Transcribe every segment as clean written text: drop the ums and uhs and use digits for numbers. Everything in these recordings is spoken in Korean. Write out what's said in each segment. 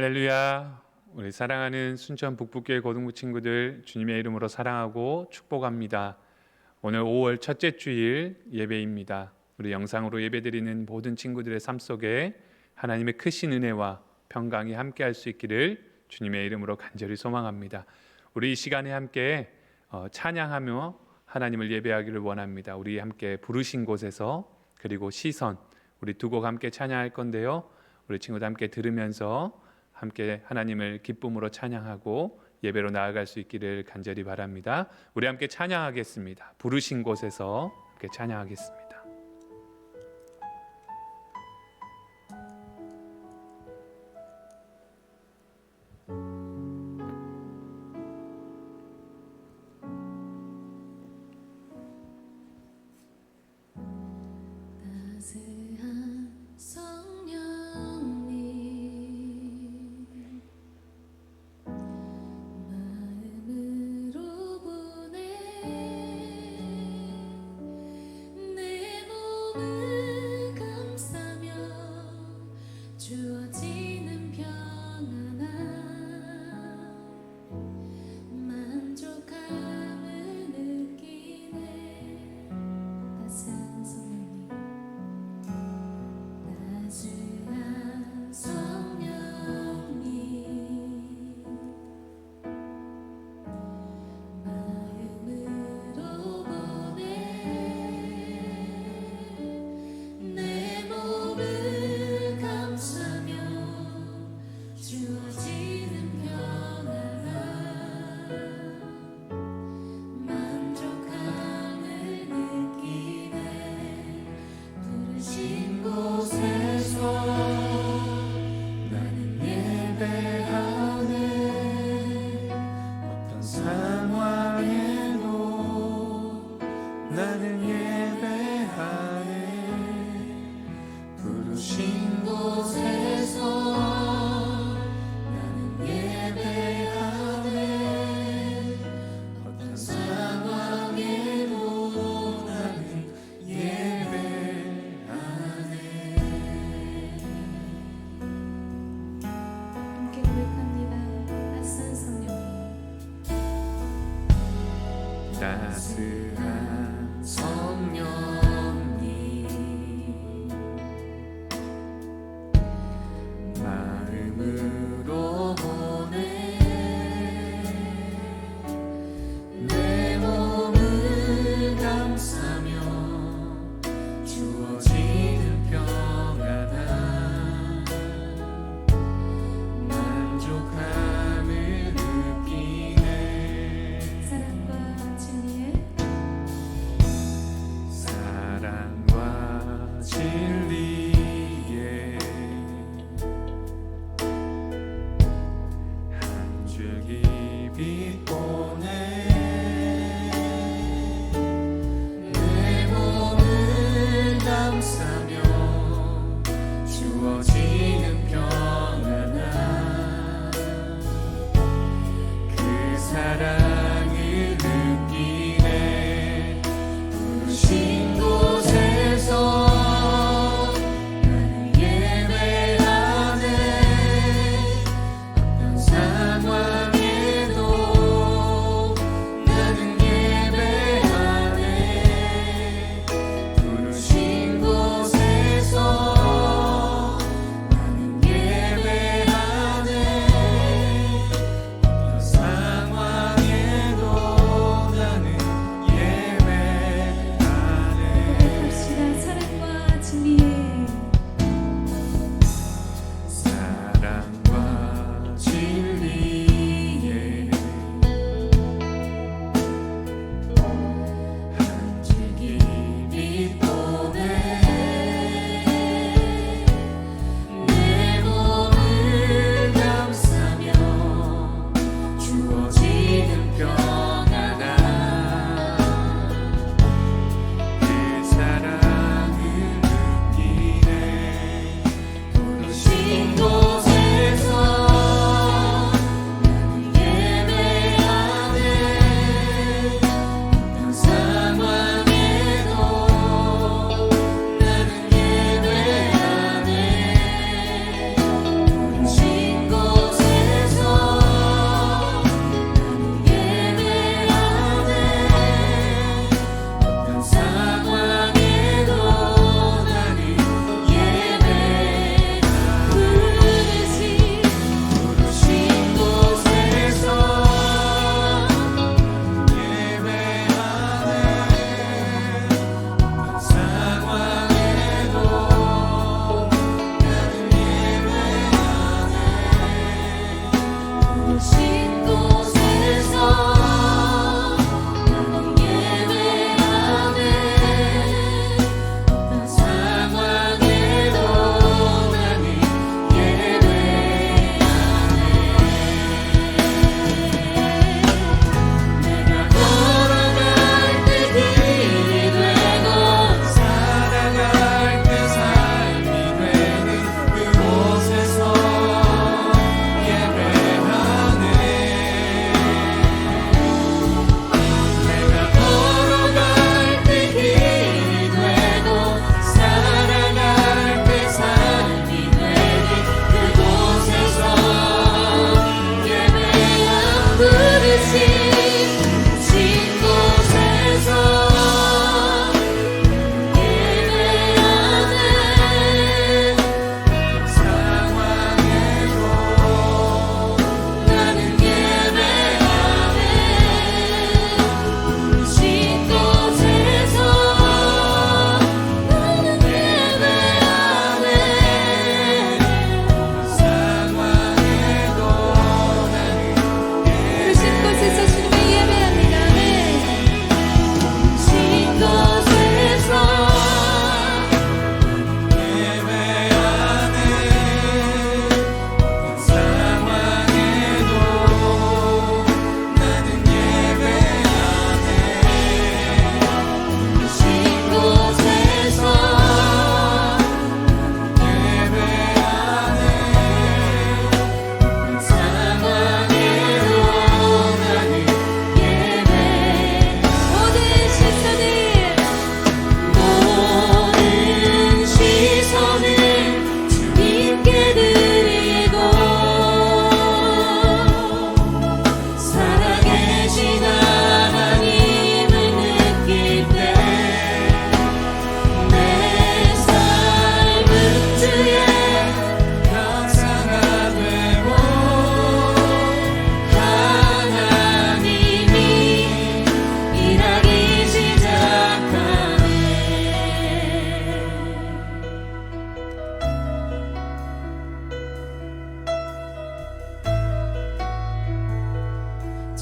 할렐루야. 우리 사랑하는 순천 북북교회 고등부 친구들 주님의 이름으로 사랑하고 축복합니다. 오늘 5월 첫째 주일 예배입니다. 우리 영상으로 예배드리는 모든 친구들의 삶 속에 하나님의 크신 은혜와 평강이 함께할 수 있기를 주님의 이름으로 간절히 소망합니다. 우리 이 시간에 함께 찬양하며 하나님을 예배하기를 원합니다. 우리 함께 부르신 곳에서 그리고 시선 우리 두 곡 함께 찬양할 건데요. 우리 친구들 함께 들으면서 함께 하나님을 기쁨으로 찬양하고 예배로 나아갈 수 있기를 간절히 바랍니다. 우리 함께 찬양하겠습니다. 부르신 곳에서 함께 찬양하겠습니다. 따스한 성령님 마음으로 보내 내 몸을 감싸며 주어지는 평안함 만족함을 느끼네 따스한 성령님 따스한 성령님 마음으로 보내 내 몸을 감싸며 주어지는 평안함 만족함을 느끼네 부르신 곳에서 나는 예배하네. 어떤 상황에도 나는 예배하네. 부르신 곳에서 나는 예배하네. 어떤 상황에도 나는 예배하네. 함께 고백합니다. 따스한 성령님 따스한 성령님 마음으로 보내 내 몸을 감싸며 주어지는 평안함 만족함을 느끼네. 사랑과 진리의 사랑과 진리의 한 줄기 빛 보내 내 몸을 감싸며 주어지는 평안함 그 사랑을 느끼네. 부르신 곳에서 나는 예배하네. 어떤 상황에도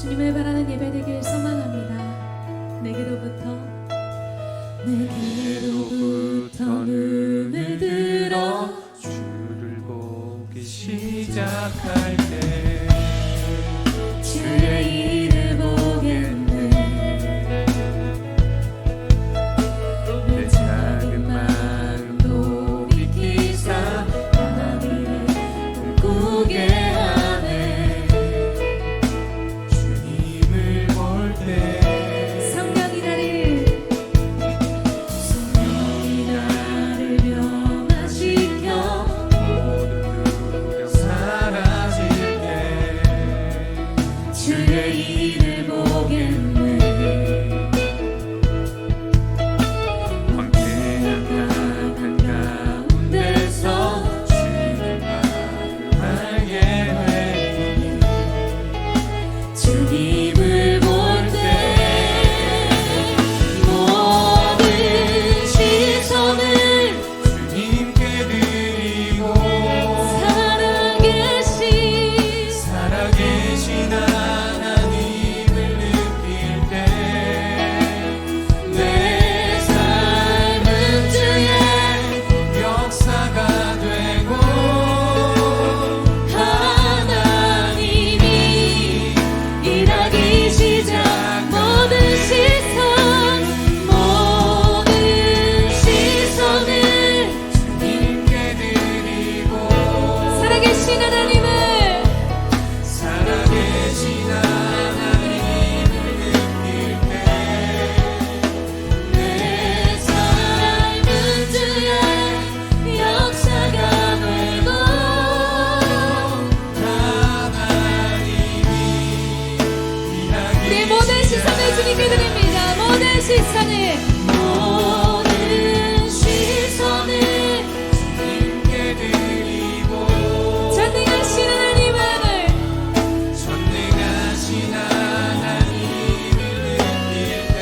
주님을 바라는 예배 되길 소망합니다. 내게로부터 눈을 들어 주를 보기 시작할 때 주의 일을 보겠네. 내 작은 마음도 비키사 하나님을 꿈꾸게 하네. 주님을 볼 때 성령이 나를 변화시켜 모든 두려움 사라질 때 주의 일을 보겠네. 황폐한 한 가운데서 주님 마음 알게 되니 주님을 볼 때 모든 시선을 주님께 드리고 살아계신 하나님을 느낄 때 내 삶은 주의 역사가 되고 하나님이 일하기 시작. 모든 시선을 주님께 드리고 살아계신 하나님을 살아계신 하나님을 느낄 때 내 삶은 주의 역사가 되고 우리의 모든 시선을 주님께 드립니다. 모든 시선을 주님께 드리고 전능하신 하나님을 전능하신 하나님을 느낄 때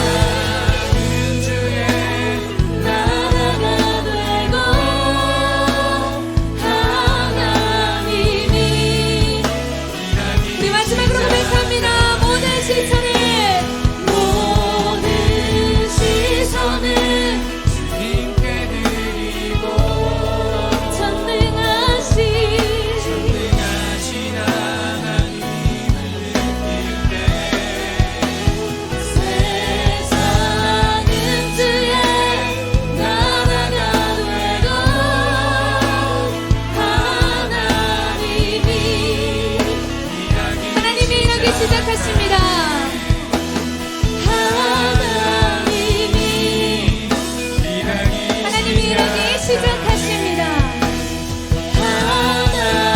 세상은 주의 나라가 되고 하나님이 우리 마지막으로 고백합니다. 모든 시선을 주님께 드리고 전능하신 하나님을 느낄 때 세상은 주의 나라가 되고 하나님이 일하기 시작하십니다. 하나님이 일하기 시작하십니다.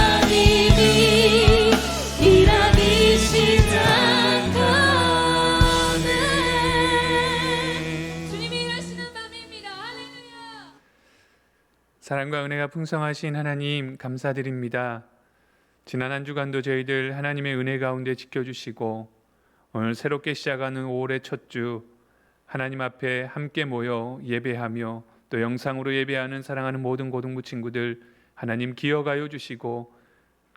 하나님이 일하기 시작하네. 주님이 일하시는 밤입니다. 할렐루야. 사랑과 은혜가 풍성하신 하나님 감사드립니다. 지난 한 주간도 저희들 하나님의 은혜 가운데 지켜주시고 오늘 새롭게 시작하는 5월의 첫 주 하나님 앞에 함께 모여 예배하며 또 영상으로 예배하는 사랑하는 모든 고등부 친구들 하나님 기억하여 주시고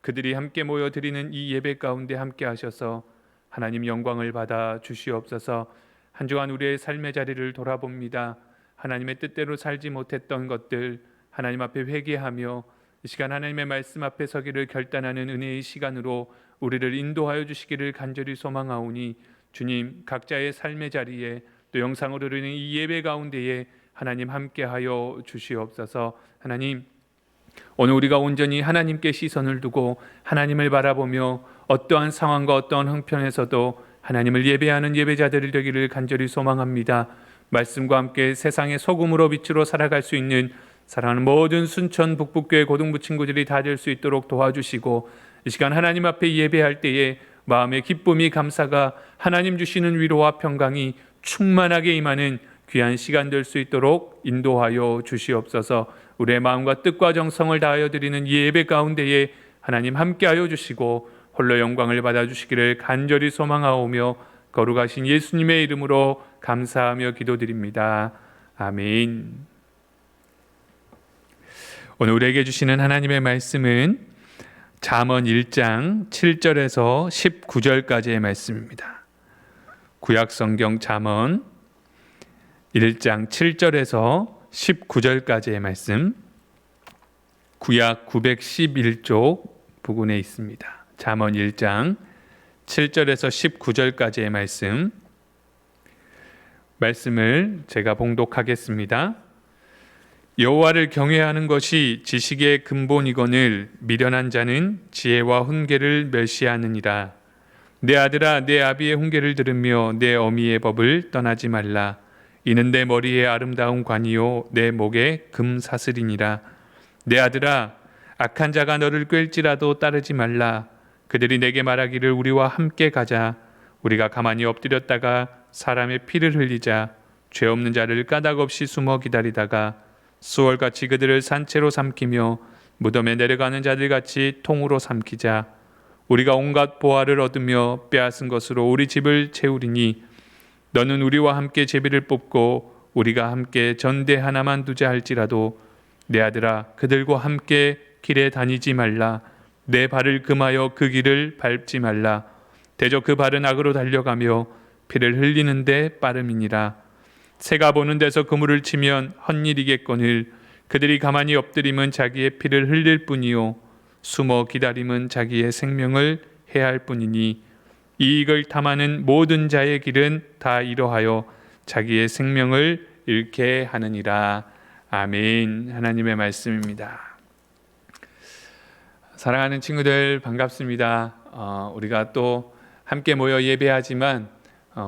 그들이 함께 모여 드리는 이 예배 가운데 함께 하셔서 하나님 영광을 받아 주시옵소서. 한 주간 우리의 삶의 자리를 돌아봅니다. 하나님의 뜻대로 살지 못했던 것들 하나님 앞에 회개하며 이 시간 하나님의 말씀 앞에 서기를 결단하는 은혜의 시간으로 우리를 인도하여 주시기를 간절히 소망하오니 주님 각자의 삶의 자리에 또 영상으로 드리는 이 예배 가운데에 하나님 함께하여 주시옵소서. 하나님 오늘 우리가 온전히 하나님께 시선을 두고 하나님을 바라보며 어떠한 상황과 어떠한 형편에서도 하나님을 예배하는 예배자들이 되기를 간절히 소망합니다. 말씀과 함께 세상의 소금으로 빛으로 살아갈 수 있는 사랑하는 모든 순천 북북교회 고등부 친구들이 다 될 수 있도록 도와주시고 이 시간 하나님 앞에 예배할 때에 마음의 기쁨이 감사가 하나님 주시는 위로와 평강이 충만하게 임하는 귀한 시간 될 수 있도록 인도하여 주시옵소서. 우리의 마음과 뜻과 정성을 다하여 드리는 이 예배 가운데에 하나님 함께하여 주시고 홀로 영광을 받아주시기를 간절히 소망하오며 거룩하신 예수님의 이름으로 감사하며 기도드립니다. 아멘. 오늘 우리에게 주시는 하나님의 말씀은 잠언 1장 7절에서 19절까지의 말씀입니다. 구약 성경 잠언 1장 7절에서 19절까지의 말씀, 구약 911쪽 부근에 있습니다. 잠언 1장 7절에서 19절까지의 말씀을 제가 봉독하겠습니다. 여호와를 경외하는 것이 지식의 근본이거늘 미련한 자는 지혜와 훈계를 멸시하느니라. 내 아들아, 내 아비의 훈계를 들으며 내 어미의 법을 떠나지 말라. 이는 내 머리에 아름다운 관이요 내 목에 금사슬이니라. 내 아들아, 악한 자가 너를 꿰일지라도 따르지 말라. 그들이 내게 말하기를 우리와 함께 가자. 우리가 가만히 엎드렸다가 사람의 피를 흘리자. 죄 없는 자를 까닭없이 숨어 기다리다가 수월같이 그들을 산채로 삼키며 무덤에 내려가는 자들같이 통으로 삼키자. 우리가 온갖 보화를 얻으며 빼앗은 것으로 우리 집을 채우리니 너는 우리와 함께 제비를 뽑고 우리가 함께 전대 하나만 두자 할지라도 내 아들아, 그들과 함께 길에 다니지 말라. 내 발을 금하여 그 길을 밟지 말라. 대저 그 발은 악으로 달려가며 피를 흘리는데 빠름이니라. 새가 보는 데서 그물을 치면 헛일이겠거늘 그들이 가만히 엎드림은 자기의 피를 흘릴 뿐이요 숨어 기다림은 자기의 생명을 해할 뿐이니 이익을 탐하는 모든 자의 길은 다 이러하여 자기의 생명을 잃게 하느니라. 아멘. 하나님의 말씀입니다. 사랑하는 친구들 반갑습니다. 우리가 또 함께 모여 예배하지만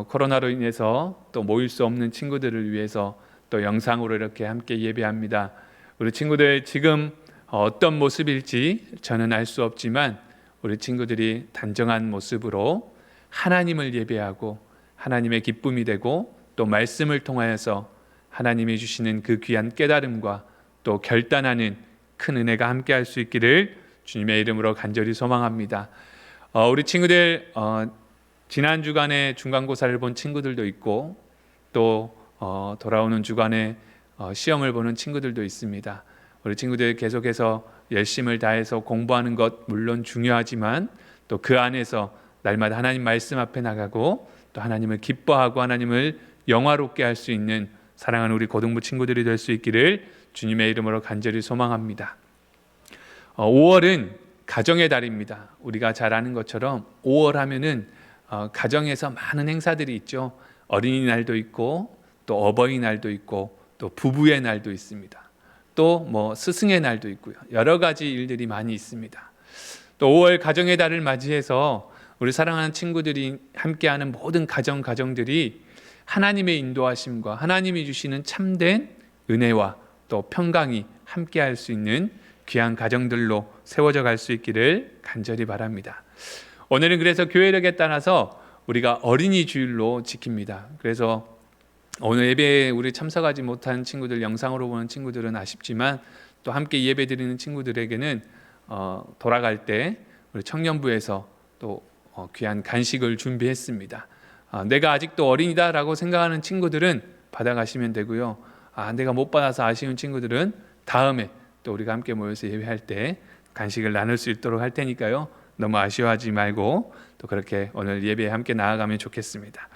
코로나로 인해서 또 모일 수 없는 친구들을 위해서 또 영상으로 이렇게 함께 예배합니다. 우리 친구들 지금 어떤 모습일지 저는 알 수 없지만 우리 친구들이 단정한 모습으로 하나님을 예배하고 하나님의 기쁨이 되고 또 말씀을 통하여서 하나님이 주시는 그 귀한 깨달음과 또 결단하는 큰 은혜가 함께 할 수 있기를 주님의 이름으로 간절히 소망합니다. 우리 친구들 지난 주간에 중간고사를 본 친구들도 있고 또 돌아오는 주간에 시험을 보는 친구들도 있습니다. 우리 친구들 계속해서 열심을 다해서 공부하는 것 물론 중요하지만 또 그 안에서 날마다 하나님 말씀 앞에 나가고 또 하나님을 기뻐하고 하나님을 영화롭게 할 수 있는 사랑하는 우리 고등부 친구들이 될 수 있기를 주님의 이름으로 간절히 소망합니다. 5월은 가정의 달입니다. 우리가 잘 아는 것처럼 5월 하면은 가정에서 많은 행사들이 있죠. 어린이날도 있고 또 어버이날도 있고 또 부부의 날도 있습니다. 또 뭐 스승의 날도 있고요. 여러 가지 일들이 많이 있습니다. 또 5월 가정의 달을 맞이해서 우리 사랑하는 친구들이 함께하는 모든 가정들이 하나님의 인도하심과 하나님이 주시는 참된 은혜와 또 평강이 함께할 수 있는 귀한 가정들로 세워져 갈 수 있기를 간절히 바랍니다. 오늘은 그래서 교회력에 따라서 우리가 어린이 주일로 지킵니다. 그래서 오늘 예배에 우리 참석하지 못한 친구들, 영상으로 보는 친구들은 아쉽지만 또 함께 예배 드리는 친구들에게는 돌아갈 때 우리 청년부에서 또 귀한 간식을 준비했습니다. 내가 아직도 어린이다라고 생각하는 친구들은 받아가시면 되고요. 내가 못 받아서 아쉬운 친구들은 다음에 또 우리가 함께 모여서 예배할 때 간식을 나눌 수 있도록 할 테니까요. 너무 아쉬워하지 말고 또 그렇게 오늘 예배에 함께 나아가면 좋겠습니다.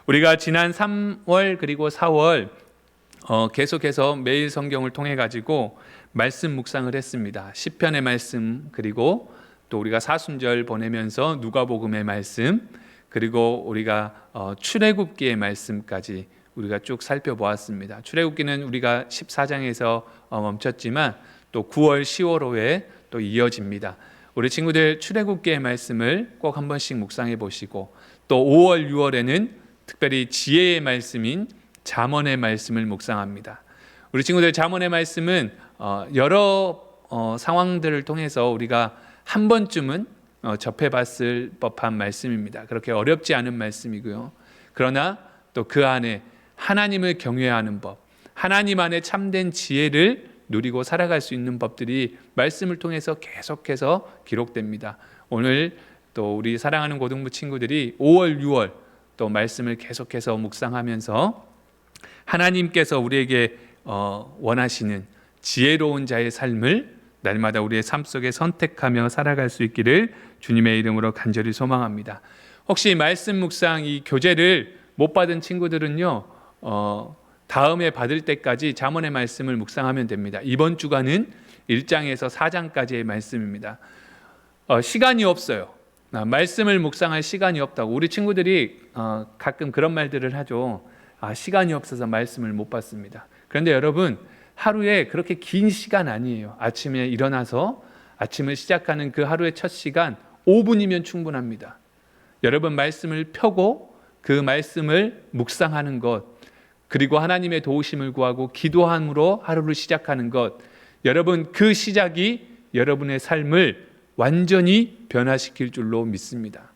우리가 지난 3월 그리고 4월 계속해서 매일 성경을 통해 가지고 말씀 묵상을 했습니다. 시편의 말씀 그리고 또 우리가 사순절 보내면서 누가복음의 말씀 그리고 우리가 출애굽기의 말씀까지 우리가 쭉 살펴보았습니다. 출애굽기는 우리가 14장에서 멈췄지만 또 9월 10월호에 또 이어집니다. 우리 친구들 출애굽기의 말씀을 꼭 한 번씩 묵상해 보시고 또 5월 6월에는 특별히 지혜의 말씀인 잠언의 말씀을 묵상합니다. 우리 친구들 잠언의 말씀은 여러 상황들을 통해서 우리가 한 번쯤은 접해봤을 법한 말씀입니다. 그렇게 어렵지 않은 말씀이고요. 그러나 또 그 안에 하나님을 경외하는 법, 하나님 안에 참된 지혜를 누리고 살아갈 수 있는 법들이 말씀을 통해서 계속해서 기록됩니다. 오늘 또 우리 사랑하는 고등부 친구들이 5월, 6월 또 말씀을 계속해서 묵상하면서 하나님께서 우리에게 원하시는 지혜로운 자의 삶을 날마다 우리의 삶 속에 선택하며 살아갈 수 있기를 주님의 이름으로 간절히 소망합니다. 혹시 말씀 묵상 이 교재를 못 받은 친구들은요, 다음에 받을 때까지 잠언의 말씀을 묵상하면 됩니다. 이번 주간은 1장에서 4장까지의 말씀입니다. 시간이 없어요. 말씀을 묵상할 시간이 없다고. 우리 친구들이 가끔 그런 말들을 하죠. 시간이 없어서 말씀을 못 받습니다. 그런데 여러분, 하루에 그렇게 긴 시간 아니에요. 아침에 일어나서 아침을 시작하는 그 하루의 첫 시간 5분이면 충분합니다. 여러분, 말씀을 펴고 그 말씀을 묵상하는 것, 그리고 하나님의 도우심을 구하고 기도함으로 하루를 시작하는 것, 여러분, 그 시작이 여러분의 삶을 완전히 변화시킬 줄로 믿습니다.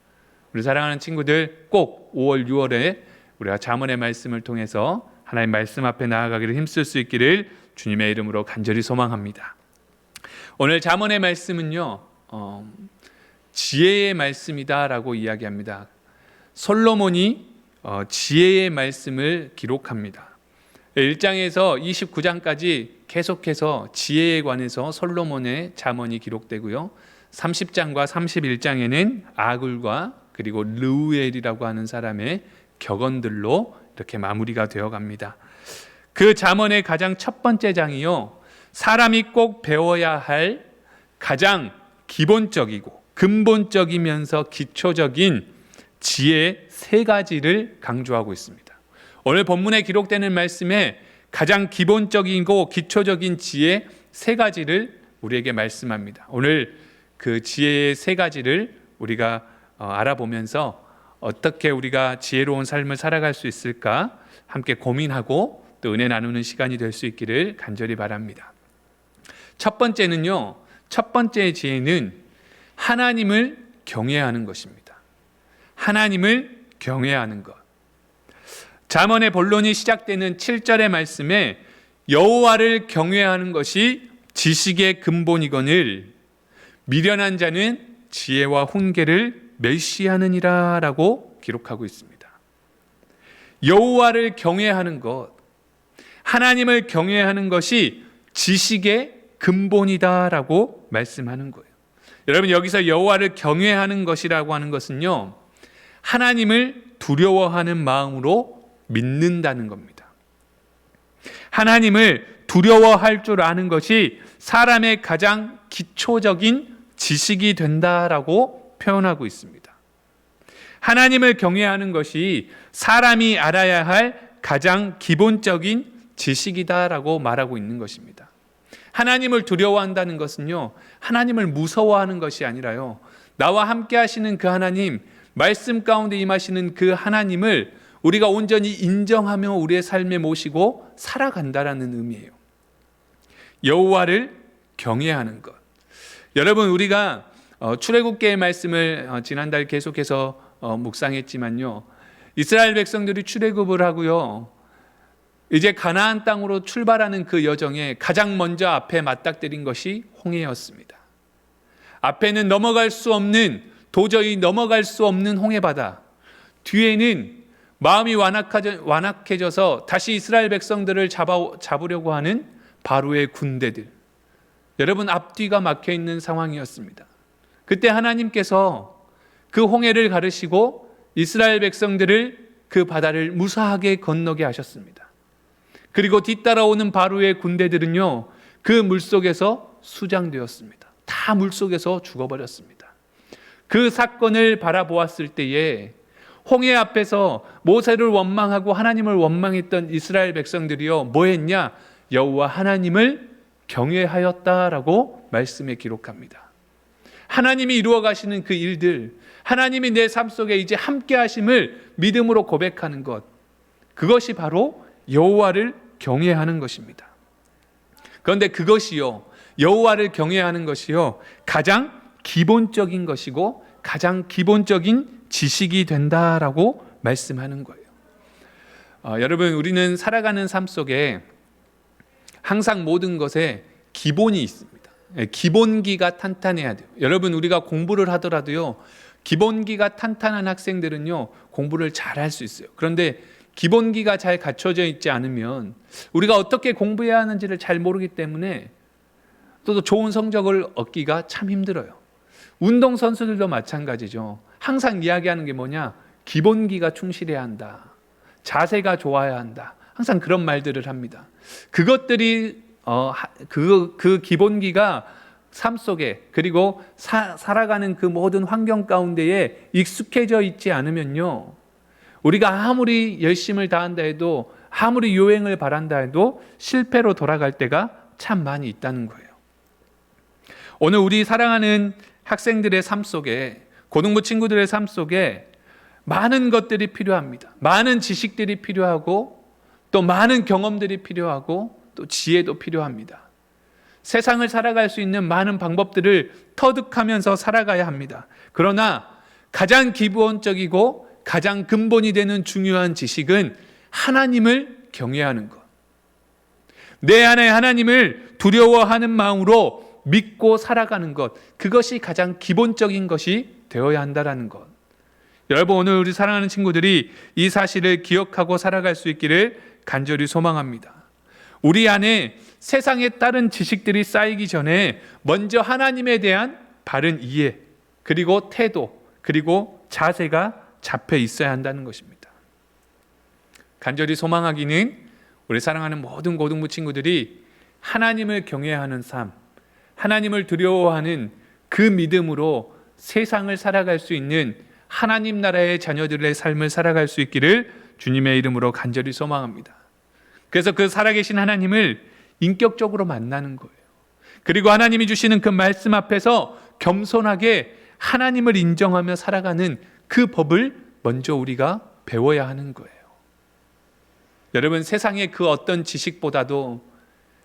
우리 사랑하는 친구들, 꼭 5월, 6월에 우리가 잠언의 말씀을 통해서 하나님 말씀 앞에 나아가기를 힘쓸 수 있기를 주님의 이름으로 간절히 소망합니다. 오늘 잠언의 말씀은요, 지혜의 말씀이다라고 이야기합니다. 솔로몬이 지혜의 말씀을 기록합니다. 1장에서 29장까지 계속해서 지혜에 관해서 솔로몬의 잠언이 기록되고요. 30장과 31장에는 아굴과 그리고 르우엘이라고 하는 사람의 격언들로 이렇게 마무리가 되어 갑니다. 그 잠언의 가장 첫 번째 장이요, 사람이 꼭 배워야 할 가장 기본적이고 근본적이면서 기초적인 지혜 3가지를 강조하고 있습니다. 오늘 본문에 기록되는 말씀에 가장 기본적이고 기초적인 지혜 3가지를 우리에게 말씀합니다. 오늘 그 지혜의 3가지를 우리가 알아보면서 어떻게 우리가 지혜로운 삶을 살아갈 수 있을까 함께 고민하고 또 은혜 나누는 시간이 될 수 있기를 간절히 바랍니다. 첫 번째는요, 첫 번째의 지혜는 하나님을 경외하는 것입니다. 하나님을 경외하는 것. 잠언의 본론이 시작되는 7절의 말씀에 여호와를 경외하는 것이 지식의 근본이거늘 미련한 자는 지혜와 훈계를 멸시하느니라 라고 기록하고 있습니다. 여호와를 경외하는 것, 하나님을 경외하는 것이 지식의 근본이다 라고 말씀하는 거예요. 여러분, 여기서 여호와를 경외하는 것이라고 하는 것은요, 하나님을 두려워하는 마음으로 믿는다는 겁니다. 하나님을 두려워할 줄 아는 것이 사람의 가장 기초적인 지식이 된다라고 표현하고 있습니다. 하나님을 경외하는 것이 사람이 알아야 할 가장 기본적인 지식이다라고 말하고 있는 것입니다. 하나님을 두려워한다는 것은요, 하나님을 무서워하는 것이 아니라요, 나와 함께 하시는 그 하나님, 말씀 가운데 임하시는 그 하나님을 우리가 온전히 인정하며 우리의 삶에 모시고 살아간다라는 의미예요. 여호와를 경외하는 것. 여러분, 우리가 출애굽기의 말씀을 지난달 계속해서 묵상했지만요, 이스라엘 백성들이 출애굽을 하고요, 이제 가나안 땅으로 출발하는 그 여정에 가장 먼저 앞에 맞닥뜨린 것이 홍해였습니다. 앞에는 넘어갈 수 없는, 도저히 넘어갈 수 없는 홍해바다, 뒤에는 마음이 완악해져서 다시 이스라엘 백성들을 잡으려고 하는 바로의 군대들. 여러분, 앞뒤가 막혀있는 상황이었습니다. 그때 하나님께서 그 홍해를 가르시고 이스라엘 백성들을 그 바다를 무사하게 건너게 하셨습니다. 그리고 뒤따라오는 바로의 군대들은요, 그 물속에서 수장되었습니다. 다 물속에서 죽어버렸습니다. 그 사건을 바라보았을 때에 홍해 앞에서 모세를 원망하고 하나님을 원망했던 이스라엘 백성들이요, 뭐 했냐? 여호와 하나님을 경외하였다라고 말씀에 기록합니다. 하나님이 이루어 가시는 그 일들, 하나님이 내 삶 속에 이제 함께 하심을 믿음으로 고백하는 것, 그것이 바로 여호와를 경외하는 것입니다. 그런데 그것이요, 여호와를 경외하는 것이요, 가장 기본적인 것이고 가장 기본적인 지식이 된다라고 말씀하는 거예요. 여러분, 우리는 살아가는 삶 속에 항상 모든 것에 기본이 있습니다. 기본기가 탄탄해야 돼요. 여러분, 우리가 공부를 하더라도요, 기본기가 탄탄한 학생들은요, 공부를 잘 할 수 있어요. 그런데 기본기가 잘 갖춰져 있지 않으면 우리가 어떻게 공부해야 하는지를 잘 모르기 때문에 또 좋은 성적을 얻기가 참 힘들어요. 운동선수들도 마찬가지죠. 항상 이야기하는 게 뭐냐? 기본기가 충실해야 한다. 자세가 좋아야 한다. 항상 그런 말들을 합니다. 그것들이 그 기본기가 삶 속에 그리고 살아가는 그 모든 환경 가운데에 익숙해져 있지 않으면요, 우리가 아무리 열심을 다한다 해도 아무리 요행을 바란다 해도 실패로 돌아갈 때가 참 많이 있다는 거예요. 오늘 우리 사랑하는 학생들의 삶 속에, 고등부 친구들의 삶 속에 많은 것들이 필요합니다. 많은 지식들이 필요하고 또 많은 경험들이 필요하고 또 지혜도 필요합니다. 세상을 살아갈 수 있는 많은 방법들을 터득하면서 살아가야 합니다. 그러나 가장 기본적이고 가장 근본이 되는 중요한 지식은 하나님을 경외하는 것. 내 안에 하나님을 두려워하는 마음으로 믿고 살아가는 것. 그것이 가장 기본적인 것이 되어야 한다는 것. 여러분, 오늘 우리 사랑하는 친구들이 이 사실을 기억하고 살아갈 수 있기를 간절히 소망합니다. 우리 안에 세상에 다른 지식들이 쌓이기 전에 먼저 하나님에 대한 바른 이해, 그리고 태도, 그리고 자세가 잡혀 있어야 한다는 것입니다. 간절히 소망하기는 우리 사랑하는 모든 고등부 친구들이 하나님을 경외하는 삶, 하나님을 두려워하는 그 믿음으로 세상을 살아갈 수 있는 하나님 나라의 자녀들의 삶을 살아갈 수 있기를 주님의 이름으로 간절히 소망합니다. 그래서 그 살아계신 하나님을 인격적으로 만나는 거예요. 그리고 하나님이 주시는 그 말씀 앞에서 겸손하게 하나님을 인정하며 살아가는 그 법을 먼저 우리가 배워야 하는 거예요. 여러분, 세상의 그 어떤 지식보다도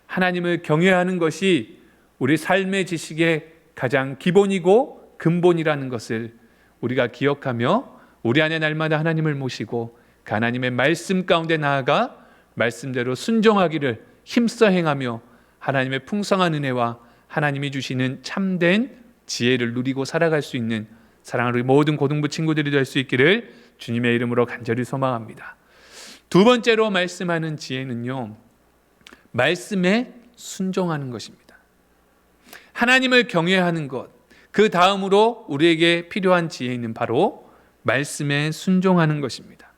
하나님을 경외하는 것이 우리 삶의 지식의 가장 기본이고 근본이라는 것을 우리가 기억하며 우리 안에 날마다 하나님을 모시고 그 하나님의 말씀 가운데 나아가 말씀대로 순종하기를 힘써 행하며 하나님의 풍성한 은혜와 하나님이 주시는 참된 지혜를 누리고 살아갈 수 있는 사랑하는 우리 모든 고등부 친구들이 될 수 있기를 주님의 이름으로 간절히 소망합니다. 두 번째로 말씀하는 지혜는요, 말씀에 순종하는 것입니다. 하나님을 경외하는 것, 그 다음으로 우리에게 필요한 지혜는 바로 말씀에 순종하는 것입니다.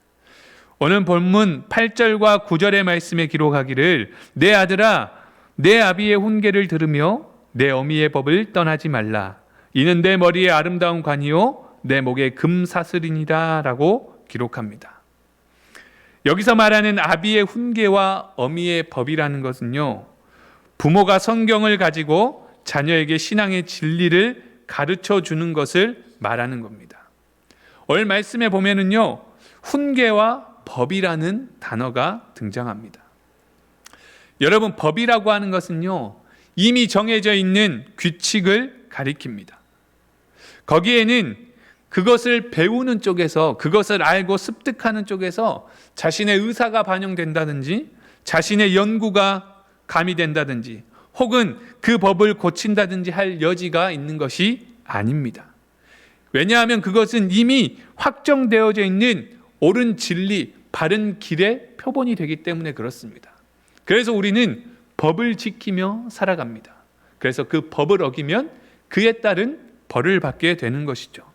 오늘 본문 8절과 9절의 말씀에 기록하기를 내 아들아 내 아비의 훈계를 들으며 내 어미의 법을 떠나지 말라. 이는 내 머리에 아름다운 관이요 내 목에 금사슬이니라 라고 기록합니다. 여기서 말하는 아비의 훈계와 어미의 법이라는 것은요, 부모가 성경을 가지고 자녀에게 신앙의 진리를 가르쳐 주는 것을 말하는 겁니다. 오늘 말씀에 보면은요, 훈계와 법이라는 단어가 등장합니다. 여러분, 법이라고 하는 것은요, 이미 정해져 있는 규칙을 가리킵니다. 거기에는 그것을 배우는 쪽에서, 그것을 알고 습득하는 쪽에서 자신의 의사가 반영된다든지 자신의 연구가 가미된다든지 혹은 그 법을 고친다든지 할 여지가 있는 것이 아닙니다. 왜냐하면 그것은 이미 확정되어져 있는 옳은 진리, 바른 길의 표본이 되기 때문에 그렇습니다. 그래서 우리는 법을 지키며 살아갑니다. 그래서 그 법을 어기면 그에 따른 벌을 받게 되는 것이죠.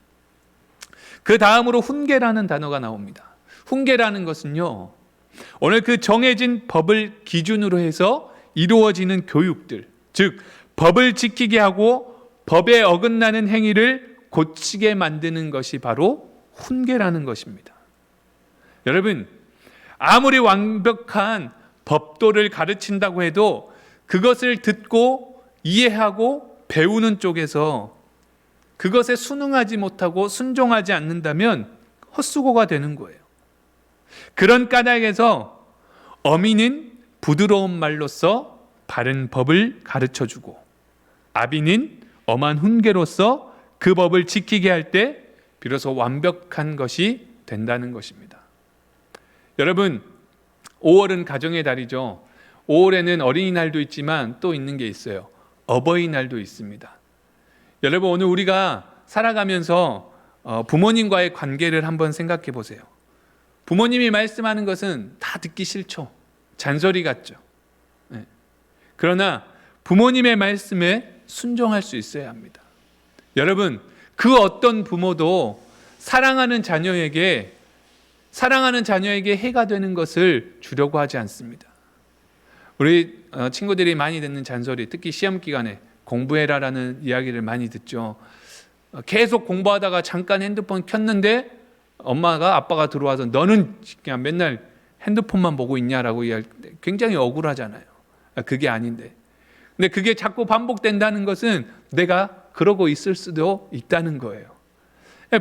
그 다음으로 훈계라는 단어가 나옵니다. 훈계라는 것은요, 오늘 그 정해진 법을 기준으로 해서 이루어지는 교육들, 즉 법을 지키게 하고 법에 어긋나는 행위를 고치게 만드는 것이 바로 훈계라는 것입니다. 여러분, 아무리 완벽한 법도를 가르친다고 해도 그것을 듣고 이해하고 배우는 쪽에서 그것에 순응하지 못하고 순종하지 않는다면 헛수고가 되는 거예요. 그런 까닭에서 어미는 부드러운 말로써 바른 법을 가르쳐주고 아비는 엄한 훈계로서 그 법을 지키게 할 때 비로소 완벽한 것이 된다는 것입니다. 여러분, 5월은 가정의 달이죠. 5월에는 어린이날도 있지만 또 있는 게 있어요. 어버이날도 있습니다. 여러분, 오늘 우리가 살아가면서 부모님과의 관계를 한번 생각해 보세요. 부모님이 말씀하는 것은 다 듣기 싫죠. 잔소리 같죠. 네. 그러나 부모님의 말씀에 순종할 수 있어야 합니다. 여러분, 그 어떤 부모도 사랑하는 자녀에게 해가 되는 것을 주려고 하지 않습니다. 우리 친구들이 많이 듣는 잔소리, 특히 시험 기간에 공부해라라는 이야기를 많이 듣죠. 계속 공부하다가 잠깐 핸드폰 켰는데 아빠가 들어와서 너는 그냥 맨날 핸드폰만 보고 있냐라고 이야기할 때 굉장히 억울하잖아요. 그게 아닌데. 근데 그게 자꾸 반복된다는 것은 내가 그러고 있을 수도 있다는 거예요.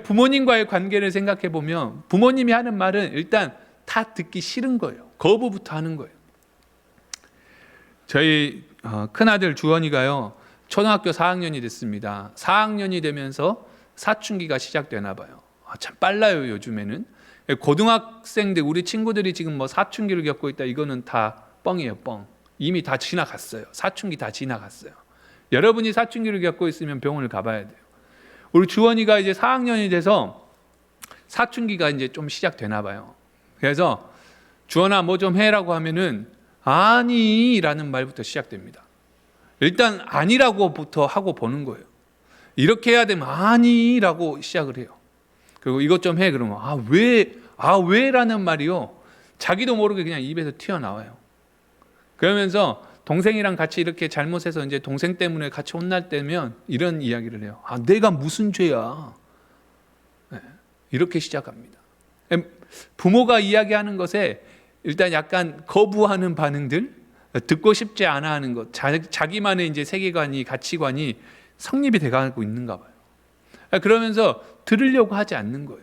부모님과의 관계를 생각해 보면 부모님이 하는 말은 일단 다 듣기 싫은 거예요. 거부부터 하는 거예요. 저희 큰아들 주원이가요, 초등학교 4학년이 됐습니다. 4학년이 되면서 사춘기가 시작되나 봐요. 참 빨라요, 요즘에는. 고등학생들, 우리 친구들이 지금 뭐 사춘기를 겪고 있다, 이거는 다 뻥이에요, 뻥. 이미 다 지나갔어요. 사춘기 다 지나갔어요. 여러분이 사춘기를 겪고 있으면 병원을 가봐야 돼요. 우리 주원이가 이제 4학년이 돼서 사춘기가 이제 좀 시작되나 봐요. 그래서 주원아 뭐 좀 해라고 하면은 아니라는 말부터 시작됩니다. 일단 아니라고부터 하고 보는 거예요. 이렇게 해야 되면 아니라고 시작을 해요. 그리고 이것 좀 해 그러면 왜라는 말이요, 자기도 모르게 그냥 입에서 튀어나와요. 그러면서 동생이랑 같이 이렇게 잘못해서 이제 동생 때문에 같이 혼날 때면 이런 이야기를 해요. 내가 무슨 죄야? 네, 이렇게 시작합니다. 부모가 이야기하는 것에 일단 약간 거부하는 반응들, 듣고 싶지 않아 하는 것, 자기만의 이제 세계관이, 가치관이 성립이 돼가고 있는가 봐요. 그러면서 들으려고 하지 않는 거예요.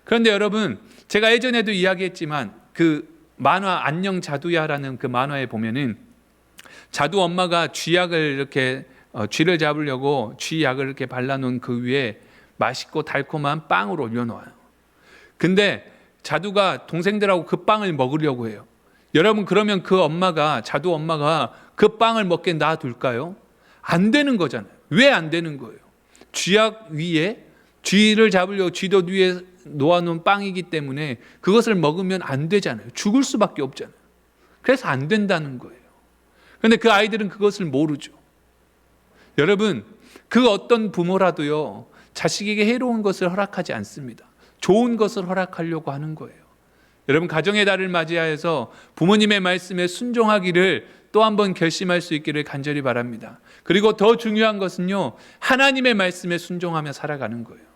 그런데 여러분, 제가 예전에도 이야기했지만 그 만화 안녕 자두야라는 그 만화에 보면은 자두 엄마가 쥐약을 이렇게 쥐를 잡으려고 쥐약을 이렇게 발라놓은 그 위에 맛있고 달콤한 빵을 올려놓아요. 근데 자두가 동생들하고 그 빵을 먹으려고 해요. 여러분, 그러면 자두 엄마가 그 빵을 먹게 놔둘까요? 안 되는 거잖아요. 왜 안 되는 거예요? 쥐약 위에 쥐를 잡으려고 쥐도 위에 놓아놓은 빵이기 때문에 그것을 먹으면 안 되잖아요. 죽을 수밖에 없잖아요. 그래서 안 된다는 거예요. 그런데 그 아이들은 그것을 모르죠. 여러분, 그 어떤 부모라도요, 자식에게 해로운 것을 허락하지 않습니다. 좋은 것을 허락하려고 하는 거예요. 여러분, 가정의 달을 맞이하여서 부모님의 말씀에 순종하기를 또 한 번 결심할 수 있기를 간절히 바랍니다. 그리고 더 중요한 것은요, 하나님의 말씀에 순종하며 살아가는 거예요.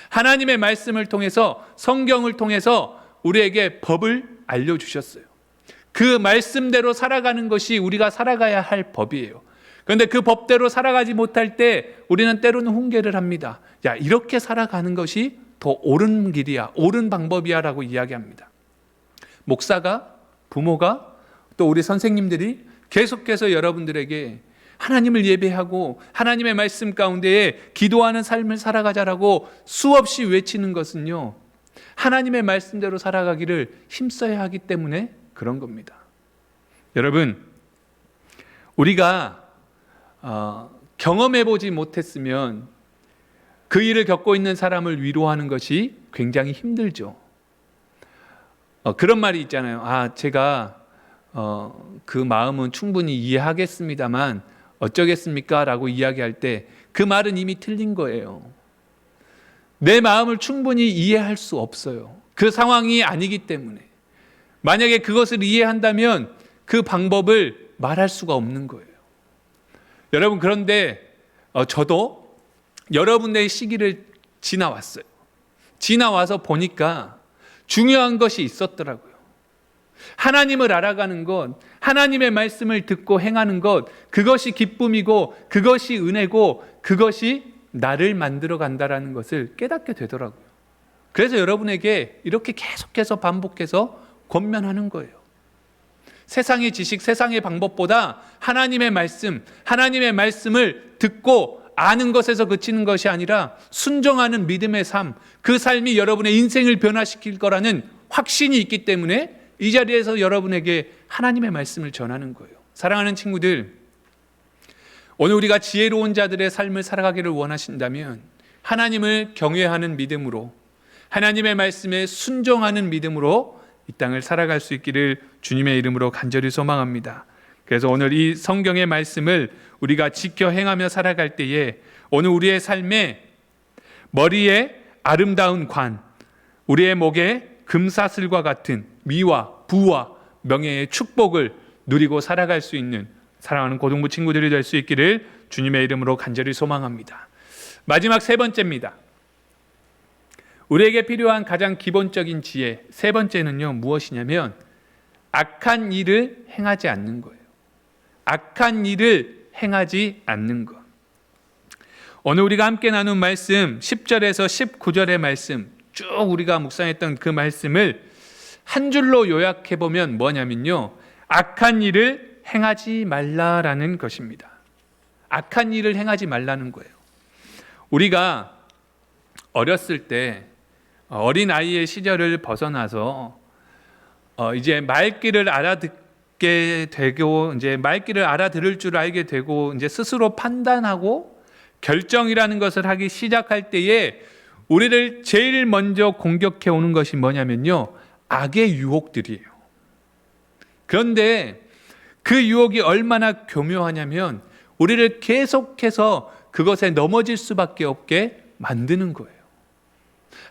하나님의 말씀을 통해서, 성경을 통해서 우리에게 법을 알려주셨어요. 그 말씀대로 살아가는 것이 우리가 살아가야 할 법이에요. 그런데 그 법대로 살아가지 못할 때 우리는 때로는 훈계를 합니다. 이렇게 살아가는 것이 더 옳은 길이야, 옳은 방법이야 라고 이야기합니다. 목사가, 부모가, 또 우리 선생님들이 계속해서 여러분들에게 하나님을 예배하고 하나님의 말씀 가운데에 기도하는 삶을 살아가자라고 수없이 외치는 것은요, 하나님의 말씀대로 살아가기를 힘써야 하기 때문에 그런 겁니다. 여러분, 우리가 경험해보지 못했으면 그 일을 겪고 있는 사람을 위로하는 것이 굉장히 힘들죠. 그런 말이 있잖아요. 제가 그 마음은 충분히 이해하겠습니다만 어쩌겠습니까? 라고 이야기할 때 그 말은 이미 틀린 거예요. 내 마음을 충분히 이해할 수 없어요. 그 상황이 아니기 때문에. 만약에 그것을 이해한다면 그 방법을 말할 수가 없는 거예요. 여러분, 그런데 저도 여러분의 시기를 지나왔어요. 지나와서 보니까 중요한 것이 있었더라고요. 하나님을 알아가는 것, 하나님의 말씀을 듣고 행하는 것, 그것이 기쁨이고 그것이 은혜고 그것이 나를 만들어 간다라는 것을 깨닫게 되더라고요. 그래서 여러분에게 이렇게 계속해서 반복해서 권면하는 거예요. 세상의 지식, 세상의 방법보다 하나님의 말씀, 하나님의 말씀을 듣고 아는 것에서 그치는 것이 아니라 순종하는 믿음의 삶, 그 삶이 여러분의 인생을 변화시킬 거라는 확신이 있기 때문에 이 자리에서 여러분에게 하나님의 말씀을 전하는 거예요. 사랑하는 친구들, 오늘 우리가 지혜로운 자들의 삶을 살아가기를 원하신다면 하나님을 경외하는 믿음으로, 하나님의 말씀에 순종하는 믿음으로 이 땅을 살아갈 수 있기를 주님의 이름으로 간절히 소망합니다. 그래서 오늘 이 성경의 말씀을 우리가 지켜 행하며 살아갈 때에 오늘 우리의 삶에 머리에 아름다운 관, 우리의 목에 금사슬과 같은 미와 부와 명예의 축복을 누리고 살아갈 수 있는 사랑하는 고등부 친구들이 될 수 있기를 주님의 이름으로 간절히 소망합니다. 마지막 세 번째입니다. 우리에게 필요한 가장 기본적인 지혜 세 번째는요, 무엇이냐면 악한 일을 행하지 않는 거예요. 악한 일을 행하지 않는 것. 오늘 우리가 함께 나눈 말씀 10절에서 19절의 말씀 쭉 우리가 묵상했던 그 말씀을 한 줄로 요약해 보면 뭐냐면요, 악한 일을 행하지 말라라는 것입니다. 악한 일을 행하지 말라는 거예요. 우리가 어렸을 때 어린아이의 시절을 벗어나서 이제 말귀를 알아듣게 되고 이제 말귀를 알아들을 줄 알게 되고 이제 스스로 판단하고 결정이라는 것을 하기 시작할 때에 우리를 제일 먼저 공격해 오는 것이 뭐냐면요, 악의 유혹들이에요. 그런데 그 유혹이 얼마나 교묘하냐면 우리를 계속해서 그것에 넘어질 수밖에 없게 만드는 거예요.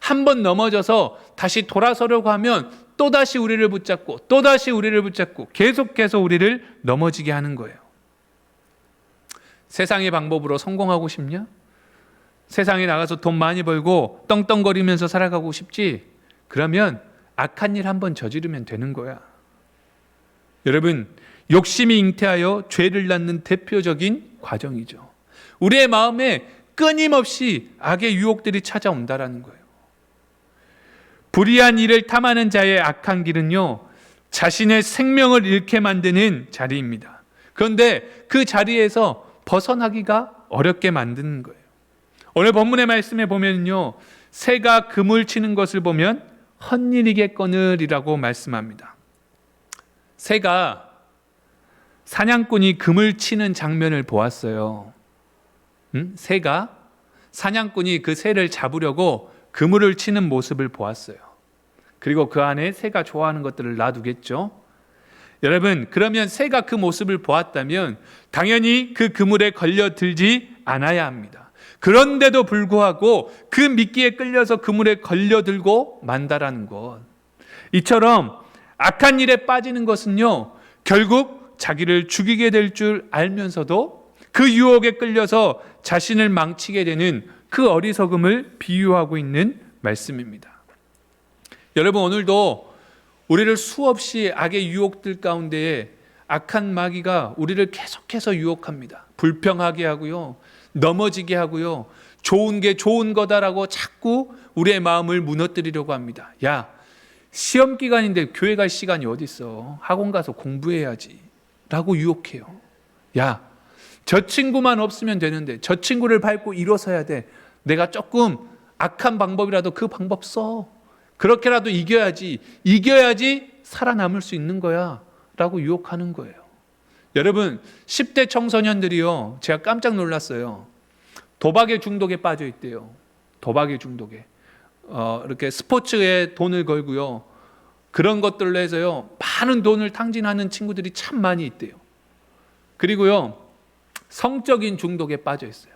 한번 넘어져서 다시 돌아서려고 하면 또다시 우리를 붙잡고 또다시 우리를 붙잡고 계속해서 우리를 넘어지게 하는 거예요. 세상의 방법으로 성공하고 싶냐? 세상에 나가서 돈 많이 벌고 떵떵거리면서 살아가고 싶지? 그러면 악한 일 한번 저지르면 되는 거야. 여러분, 욕심이 잉태하여 죄를 낳는 대표적인 과정이죠. 우리의 마음에 끊임없이 악의 유혹들이 찾아온다라는 거예요. 불의한 일을 탐하는 자의 악한 길은요, 자신의 생명을 잃게 만드는 자리입니다. 그런데 그 자리에서 벗어나기가 어렵게 만드는 거예요. 오늘 본문의 말씀에 보면요, 새가 그물 치는 것을 보면 헛일이겠거늘이라고 말씀합니다. 새가 사냥꾼이 그물 치는 장면을 보았어요. 새가 사냥꾼이 그 새를 잡으려고 그물을 치는 모습을 보았어요. 그리고 그 안에 새가 좋아하는 것들을 놔두겠죠. 여러분, 그러면 새가 그 모습을 보았다면 당연히 그 그물에 걸려들지 않아야 합니다. 그런데도 불구하고 그 미끼에 끌려서 그물에 걸려들고 만다라는 것. 이처럼 악한 일에 빠지는 것은요, 결국 자기를 죽이게 될 줄 알면서도 그 유혹에 끌려서 자신을 망치게 되는 그 어리석음을 비유하고 있는 말씀입니다. 여러분, 오늘도 우리를 수없이 악의 유혹들 가운데에 악한 마귀가 우리를 계속해서 유혹합니다. 불평하게 하고요, 넘어지게 하고요, 좋은 게 좋은 거다라고 자꾸 우리의 마음을 무너뜨리려고 합니다. 야, 시험 기간인데 교회 갈 시간이 어디 있어? 학원 가서 공부해야지 라고 유혹해요. 야, 저 친구만 없으면 되는데 저 친구를 밟고 일어서야 돼. 내가 조금 악한 방법이라도 그 방법 써. 그렇게라도 이겨야지 살아남을 수 있는 거야 라고 유혹하는 거예요. 여러분, 10대 청소년들이요, 제가 깜짝 놀랐어요. 도박의 중독에 빠져 있대요. 도박의 중독에. 이렇게 스포츠에 돈을 걸고요, 그런 것들로 해서요, 많은 돈을 탕진하는 친구들이 참 많이 있대요. 그리고요, 성적인 중독에 빠져 있어요.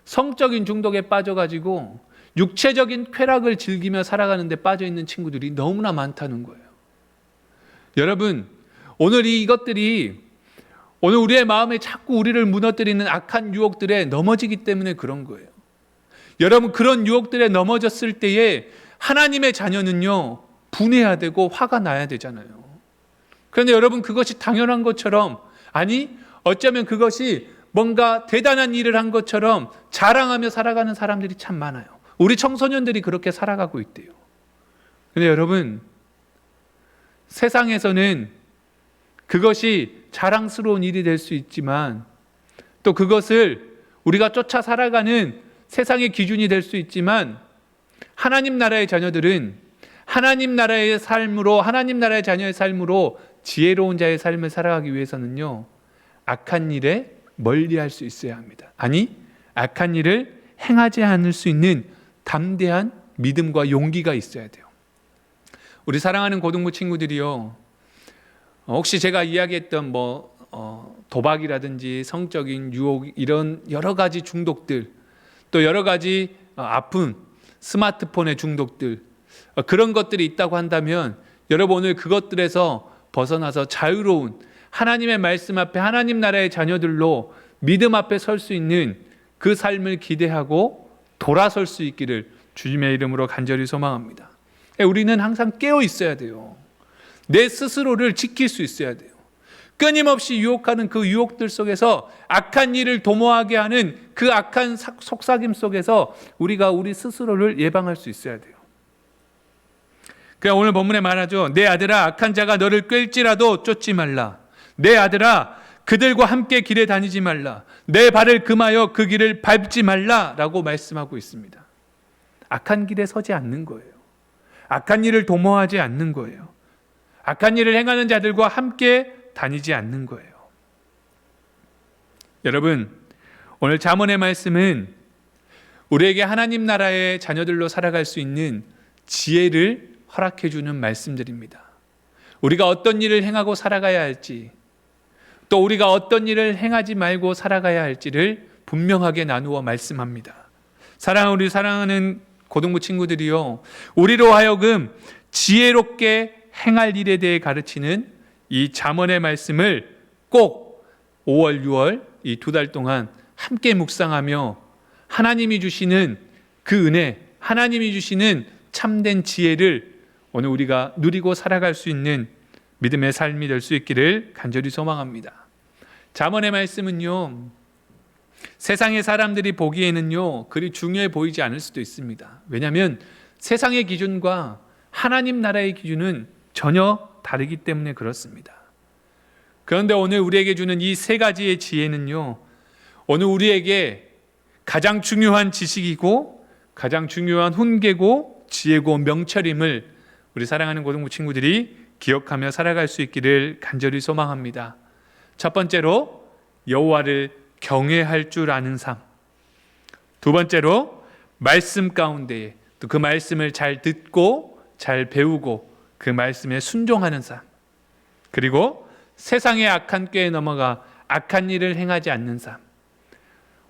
성적인 중독에 빠져가지고 육체적인 쾌락을 즐기며 살아가는 데 빠져 있는 친구들이 너무나 많다는 거예요. 여러분, 오늘 이것들이 오늘 우리의 마음에 자꾸 우리를 무너뜨리는 악한 유혹들에 넘어지기 때문에 그런 거예요. 여러분, 그런 유혹들에 넘어졌을 때에 하나님의 자녀는요, 분해해야 되고 화가 나야 되잖아요. 그런데 여러분, 그것이 당연한 것처럼, 아니 어쩌면 그것이 뭔가 대단한 일을 한 것처럼 자랑하며 살아가는 사람들이 참 많아요. 우리 청소년들이 그렇게 살아가고 있대요. 그런데 여러분, 세상에서는 그것이 자랑스러운 일이 될 수 있지만, 또 그것을 우리가 쫓아 살아가는 세상의 기준이 될 수 있지만, 하나님 나라의 자녀들은 하나님 나라의 삶으로, 하나님 나라의 자녀의 삶으로 지혜로운 자의 삶을 살아가기 위해서는요, 악한 일에 멀리할 수 있어야 합니다. 아니, 악한 일을 행하지 않을 수 있는 담대한 믿음과 용기가 있어야 돼요. 우리 사랑하는 고등부 친구들이요, 혹시 제가 이야기했던 도박이라든지 성적인 유혹, 이런 여러 가지 중독들, 또 여러 가지 아픔, 스마트폰의 중독들, 그런 것들이 있다고 한다면 여러분 오늘 그것들에서 벗어나서 자유로운 하나님의 말씀 앞에 하나님 나라의 자녀들로 믿음 앞에 설 수 있는 그 삶을 기대하고 돌아설 수 있기를 주님의 이름으로 간절히 소망합니다. 우리는 항상 깨어 있어야 돼요. 내 스스로를 지킬 수 있어야 돼요. 끊임없이 유혹하는 그 유혹들 속에서 악한 일을 도모하게 하는 그 악한 속삭임 속에서 우리가 우리 스스로를 예방할 수 있어야 돼요. 그냥 오늘 본문에 말하죠. 내 아들아, 악한 자가 너를 끌지라도 쫓지 말라. 내 아들아, 그들과 함께 길에 다니지 말라. 내 발을 금하여 그 길을 밟지 말라라고 말씀하고 있습니다. 악한 길에 서지 않는 거예요. 악한 일을 도모하지 않는 거예요. 악한 일을 행하는 자들과 함께 다니지 않는 거예요. 여러분, 오늘 잠언의 말씀은 우리에게 하나님 나라의 자녀들로 살아갈 수 있는 지혜를 허락해 주는 말씀들입니다. 우리가 어떤 일을 행하고 살아가야 할지, 또 우리가 어떤 일을 행하지 말고 살아가야 할지를 분명하게 나누어 말씀합니다. 우리 사랑하는 고등부 친구들이요, 우리로 하여금 지혜롭게 행할 일에 대해 가르치는 이 잠언의 말씀을 꼭 5월, 6월 이 2달 동안 함께 묵상하며 하나님이 주시는 그 은혜, 하나님이 주시는 참된 지혜를 오늘 우리가 누리고 살아갈 수 있는 믿음의 삶이 될 수 있기를 간절히 소망합니다. 잠언의 말씀은요, 세상의 사람들이 보기에는요 그리 중요해 보이지 않을 수도 있습니다. 왜냐하면 세상의 기준과 하나님 나라의 기준은 전혀 다르기 때문에 그렇습니다. 그런데 오늘 우리에게 주는 이 세 가지의 지혜는요, 오늘 우리에게 가장 중요한 지식이고 가장 중요한 훈계고 지혜고 명철임을 우리 사랑하는 고등부 친구들이 기억하며 살아갈 수 있기를 간절히 소망합니다. 첫 번째로 여호와를 경외할 줄 아는 삶, 두 번째로 말씀 가운데에 또 그 말씀을 잘 듣고 잘 배우고 그 말씀에 순종하는 삶, 그리고 세상의 악한 꾀에 넘어가 악한 일을 행하지 않는 삶.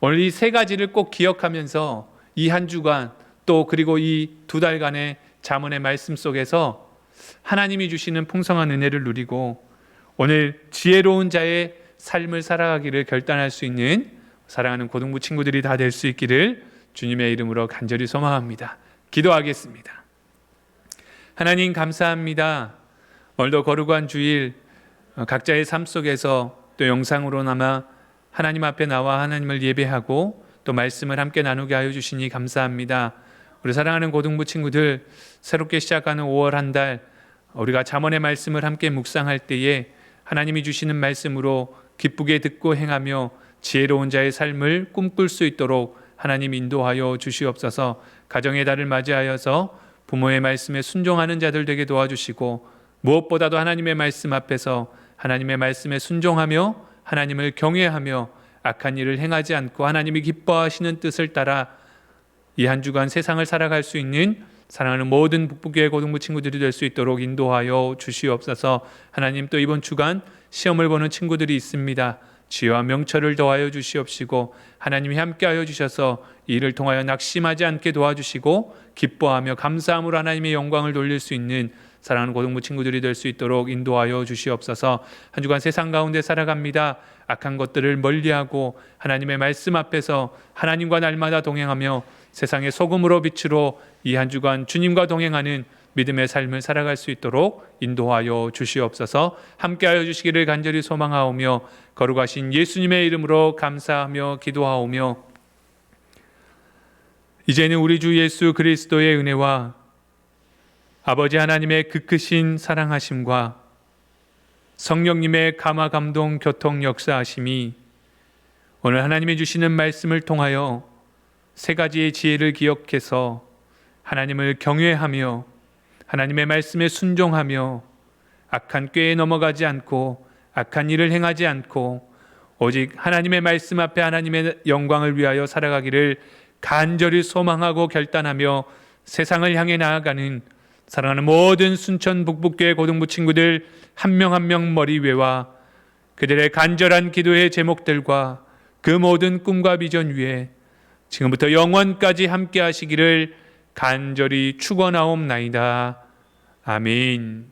오늘 이 세 가지를 꼭 기억하면서 이 한 주간 또 그리고 이 2달간의 잠언의 말씀 속에서 하나님이 주시는 풍성한 은혜를 누리고 오늘 지혜로운 자의 삶을 살아가기를 결단할 수 있는 사랑하는 고등부 친구들이 다 될 수 있기를 주님의 이름으로 간절히 소망합니다. 기도하겠습니다. 하나님 감사합니다. 오늘도 거룩한 주일 각자의 삶 속에서 또 영상으로나마 하나님 앞에 나와 하나님을 예배하고 또 말씀을 함께 나누게 하여 주시니 감사합니다. 우리 사랑하는 고등부 친구들, 새롭게 시작하는 5월 한 달 우리가 잠언의 말씀을 함께 묵상할 때에 하나님이 주시는 말씀으로 기쁘게 듣고 행하며 지혜로운 자의 삶을 꿈꿀 수 있도록 하나님 인도하여 주시옵소서. 가정의 달을 맞이하여서 부모의 말씀에 순종하는 자들 되게 도와주시고 무엇보다도 하나님의 말씀 앞에서 하나님의 말씀에 순종하며 하나님을 경외하며 악한 일을 행하지 않고 하나님이 기뻐하시는 뜻을 따라 이 한 주간 세상을 살아갈 수 있는 사랑하는 모든 북부교회 고등부 친구들이 될 수 있도록 인도하여 주시옵소서. 하나님, 또 이번 주간 시험을 보는 친구들이 있습니다. 지혜와 명철을 더하여 주시옵시고 하나님이 함께하여 주셔서 이 일을 통하여 낙심하지 않게 도와주시고 기뻐하며 감사함으로 하나님의 영광을 돌릴 수 있는 사랑하는 고등부 친구들이 될 수 있도록 인도하여 주시옵소서. 한 주간 세상 가운데 살아갑니다. 악한 것들을 멀리하고 하나님의 말씀 앞에서 하나님과 날마다 동행하며 세상의 소금으로 빛으로 이 한 주간 주님과 동행하는 믿음의 삶을 살아갈 수 있도록 인도하여 주시옵소서. 함께하여 주시기를 간절히 소망하오며 거룩하신 예수님의 이름으로 감사하며 기도하오며 이제는 우리 주 예수 그리스도의 은혜와 아버지 하나님의 그 크신 사랑하심과 성령님의 감화 감동 교통 역사하심이 오늘 하나님이 주시는 말씀을 통하여 세 가지의 지혜를 기억해서 하나님을 경외하며 하나님의 말씀에 순종하며 악한 꾀에 넘어가지 않고 악한 일을 행하지 않고 오직 하나님의 말씀 앞에 하나님의 영광을 위하여 살아가기를 간절히 소망하고 결단하며 세상을 향해 나아가는 사랑하는 모든 순천 북북교회 고등부 친구들 한 명 한 명 머리 위와 그들의 간절한 기도의 제목들과 그 모든 꿈과 비전 위에 지금부터 영원까지 함께 하시기를 간절히 축원하옵나이다. 아멘.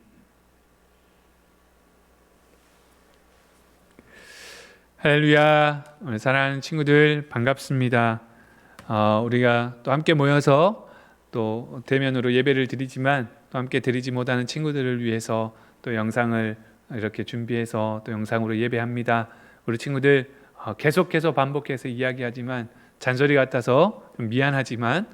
할렐루야. 오늘 사랑하는 친구들 반갑습니다. 우리가 또 함께 모여서 또 대면으로 예배를 드리지만 또 함께 드리지 못하는 친구들을 위해서 또 영상을 이렇게 준비해서 또 영상으로 예배합니다. 우리 친구들 계속해서 반복해서 이야기하지만 잔소리 같아서 좀 미안하지만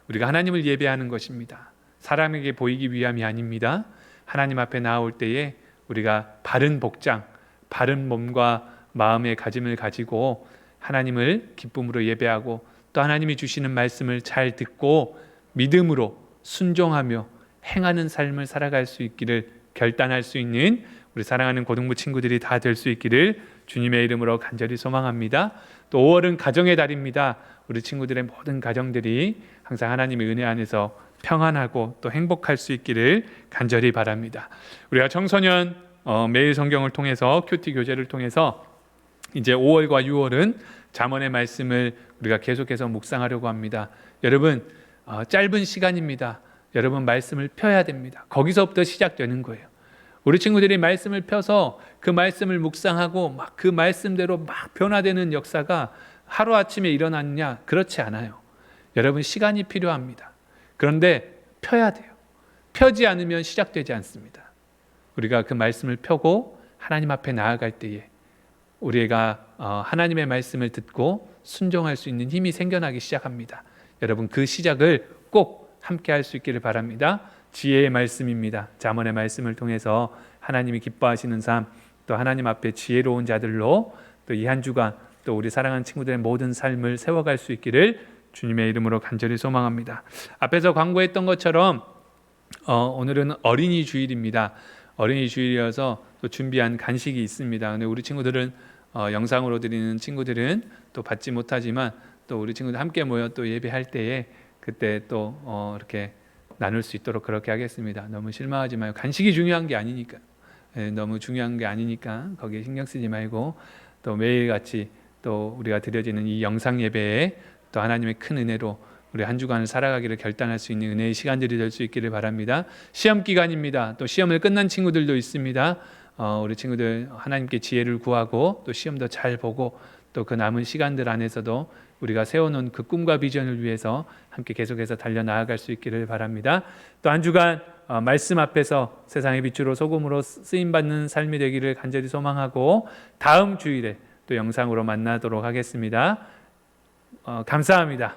우리가 하나님을 예배하는 것입니다. 사람에게 보이기 위함이 아닙니다. 하나님 앞에 나올 때에 우리가 바른 복장, 바른 몸과 마음의 가짐을 가지고 하나님을 기쁨으로 예배하고 또 하나님이 주시는 말씀을 잘 듣고 믿음으로 순종하며 행하는 삶을 살아갈 수 있기를 결단할 수 있는 우리 사랑하는 고등부 친구들이 다 될 수 있기를 주님의 이름으로 간절히 소망합니다. 또 5월은 가정의 달입니다. 우리 친구들의 모든 가정들이 항상 하나님의 은혜 안에서 평안하고 또 행복할 수 있기를 간절히 바랍니다. 우리가 청소년 매일 성경을 통해서 큐티 교제를 통해서 이제 5월과 6월은 잠언의 말씀을 우리가 계속해서 묵상하려고 합니다. 여러분 짧은 시간입니다. 여러분 말씀을 펴야 됩니다. 거기서부터 시작되는 거예요. 우리 친구들이 말씀을 펴서 그 말씀을 묵상하고 막 그 말씀대로 막 변화되는 역사가 하루아침에 일어났냐? 그렇지 않아요. 여러분 시간이 필요합니다. 그런데 펴야 돼요. 펴지 않으면 시작되지 않습니다. 우리가 그 말씀을 펴고 하나님 앞에 나아갈 때에 우리가 하나님의 말씀을 듣고 순종할 수 있는 힘이 생겨나기 시작합니다. 여러분 그 시작을 꼭 함께 할 수 있기를 바랍니다. 지혜의 말씀입니다. 잠언의 말씀을 통해서 하나님이 기뻐하시는 삶, 또 하나님 앞에 지혜로운 자들로 또 이 한 주간 또 우리 사랑하는 친구들의 모든 삶을 세워갈 수 있기를 주님의 이름으로 간절히 소망합니다. 앞에서 광고했던 것처럼 오늘은 어린이 주일입니다. 어린이 주일이어서 또 준비한 간식이 있습니다. 근데 우리 친구들은 영상으로 드리는 친구들은 또 받지 못하지만 또 우리 친구들 함께 모여 또 예배할 때에 그때 또 이렇게 나눌 수 있도록 그렇게 하겠습니다. 너무 실망하지 마요. 간식이 중요한 게 아니니까. 너무 중요한 게 아니니까 거기에 신경 쓰지 말고 또 매일같이 또 우리가 드려지는 이 영상 예배에 또 하나님의 큰 은혜로 우리 한 주간을 살아가기를 결단할 수 있는 은혜의 시간들이 될 수 있기를 바랍니다. 시험 기간입니다. 또 시험을 끝난 친구들도 있습니다. 우리 친구들 하나님께 지혜를 구하고 또 시험도 잘 보고 또 그 남은 시간들 안에서도 우리가 세워놓은 그 꿈과 비전을 위해서 함께 계속해서 달려나아갈 수 있기를 바랍니다. 또 한 주간 말씀 앞에서 세상의 빛으로 소금으로 쓰임받는 삶이 되기를 간절히 소망하고 다음 주일에 또 영상으로 만나도록 하겠습니다. 감사합니다.